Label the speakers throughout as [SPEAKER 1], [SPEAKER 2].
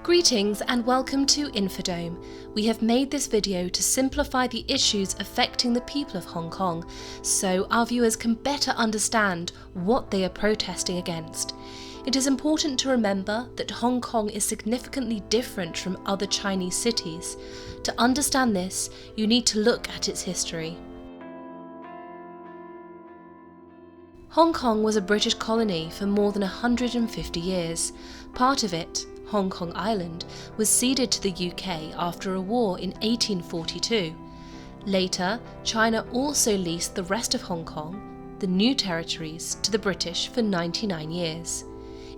[SPEAKER 1] Greetings and welcome to Infodome. We have made this video to simplify the issues affecting the people of Hong Kong so our viewers can better understand what they are protesting against. It is important to remember that Hong Kong is significantly different from other Chinese cities. To understand this, you need to look at its history. Hong Kong was a British colony for more than 150 years. Part of it, Hong Kong Island, was ceded to the UK after a war in 1842. Later, China also leased the rest of Hong Kong, the new territories, to the British for 99 years.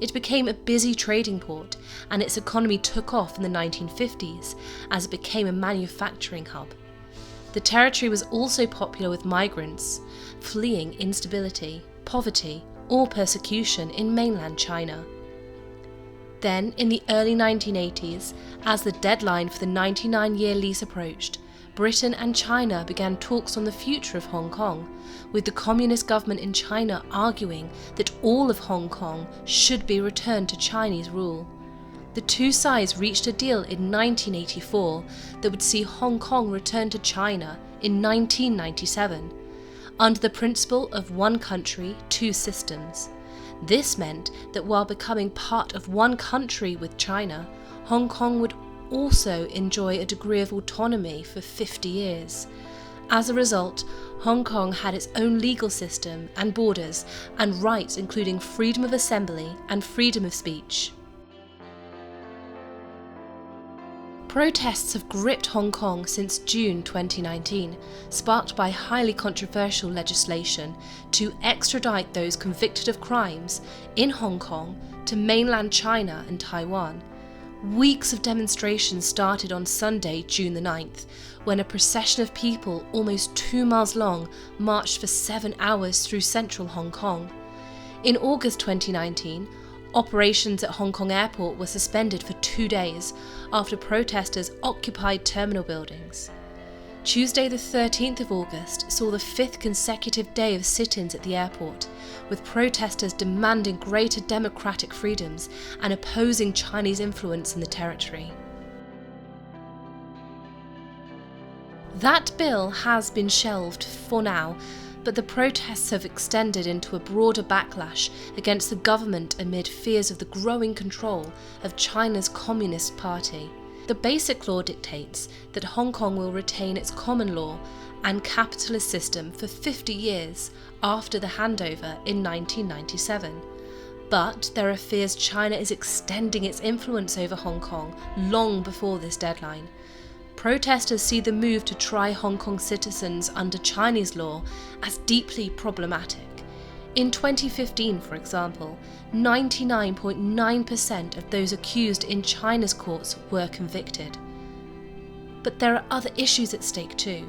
[SPEAKER 1] It became a busy trading port, and its economy took off in the 1950s as it became a manufacturing hub. The territory was also popular with migrants fleeing instability, poverty, or persecution in mainland China. Then, in the early 1980s, as the deadline for the 99-year lease approached, Britain and China began talks on the future of Hong Kong, with the communist government in China arguing that all of Hong Kong should be returned to Chinese rule. The two sides reached a deal in 1984 that would see Hong Kong return to China in 1997, under the principle of one country, two systems. This meant that while becoming part of one country with China, Hong Kong would also enjoy a degree of autonomy for 50 years. As a result, Hong Kong had its own legal system and borders and rights including freedom of assembly and freedom of speech. Protests have gripped Hong Kong since June 2019, sparked by highly controversial legislation to extradite those convicted of crimes in Hong Kong to mainland China and Taiwan. Weeks of demonstrations started on Sunday, June the 9th, when a procession of people almost 2 miles long marched for 7 hours through central Hong Kong. In August 2019, operations at Hong Kong Airport were suspended for 2 days after protesters occupied terminal buildings. Tuesday the 13th of August saw the 5th consecutive day of sit-ins at the airport, with protesters demanding greater democratic freedoms and opposing Chinese influence in the territory. That bill has been shelved for now, but the protests have extended into a broader backlash against the government amid fears of the growing control of China's Communist Party. The Basic Law dictates that Hong Kong will retain its common law and capitalist system for 50 years after the handover in 1997. But there are fears China is extending its influence over Hong Kong long before this deadline. Protesters see the move to try Hong Kong citizens under Chinese law as deeply problematic. In 2015, for example, 99.9% of those accused in China's courts were convicted. But there are other issues at stake too.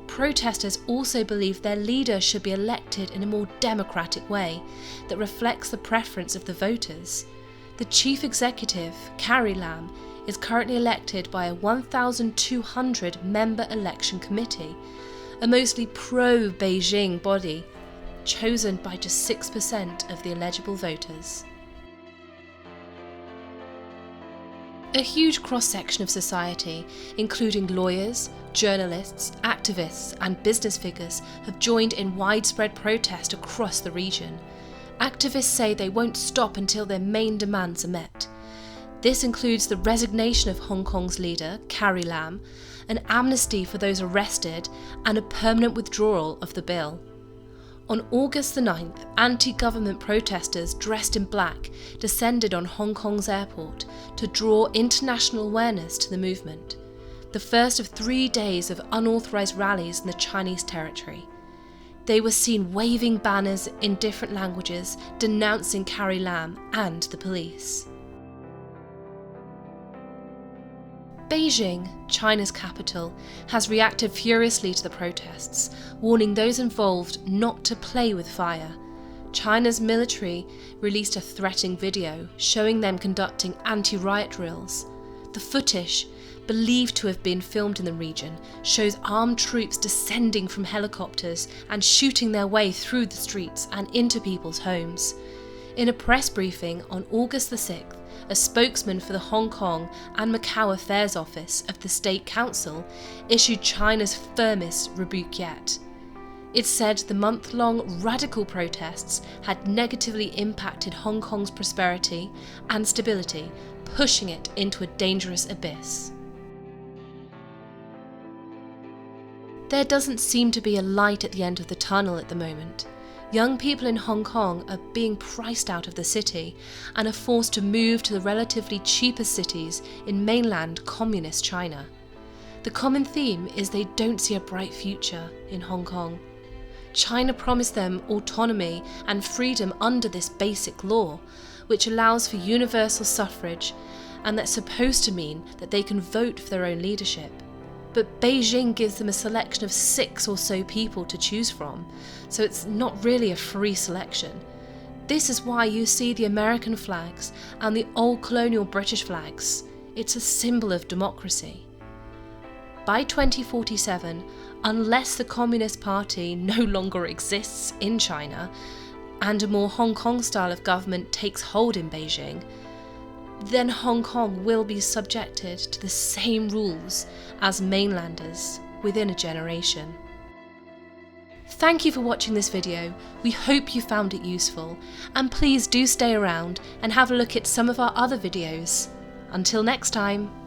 [SPEAKER 1] Protesters also believe their leader should be elected in a more democratic way that reflects the preference of the voters. The chief executive, Carrie Lam, is currently elected by a 1,200-member election committee, a mostly pro-Beijing body, chosen by just 6% of the eligible voters. A huge cross-section of society, including lawyers, journalists, activists and business figures, have joined in widespread protest across the region. Activists say they won't stop until their main demands are met. This includes the resignation of Hong Kong's leader, Carrie Lam, an amnesty for those arrested, and a permanent withdrawal of the bill. On August the 9th, anti-government protesters dressed in black descended on Hong Kong's airport to draw international awareness to the movement, the first of 3 days of unauthorized rallies in the Chinese territory. They were seen waving banners in different languages denouncing Carrie Lam and the police. Beijing, China's capital, has reacted furiously to the protests, warning those involved not to play with fire. China's military released a threatening video showing them conducting anti-riot drills. The footage, believed to have been filmed in the region, shows armed troops descending from helicopters and shooting their way through the streets and into people's homes. In a press briefing on August the 6th, a spokesman for the Hong Kong and Macau Affairs Office of the State Council issued China's firmest rebuke yet. It said the month-long radical protests had negatively impacted Hong Kong's prosperity and stability, pushing it into a dangerous abyss. There doesn't seem to be a light at the end of the tunnel at the moment. Young people in Hong Kong are being priced out of the city and are forced to move to the relatively cheaper cities in mainland communist China. The common theme is they don't see a bright future in Hong Kong. China promised them autonomy and freedom under this basic law, which allows for universal suffrage, and that's supposed to mean that they can vote for their own leadership. But Beijing gives them a selection of 6 or so people to choose from, so it's not really a free selection. This is why you see the American flags and the old colonial British flags. It's a symbol of democracy. By 2047, unless the Communist Party no longer exists in China and a more Hong Kong style of government takes hold in Beijing, then Hong Kong will be subjected to the same rules as mainlanders within a generation. Thank you for watching this video. We hope you found it useful, and please do stay around and have a look at some of our other videos. Until next time.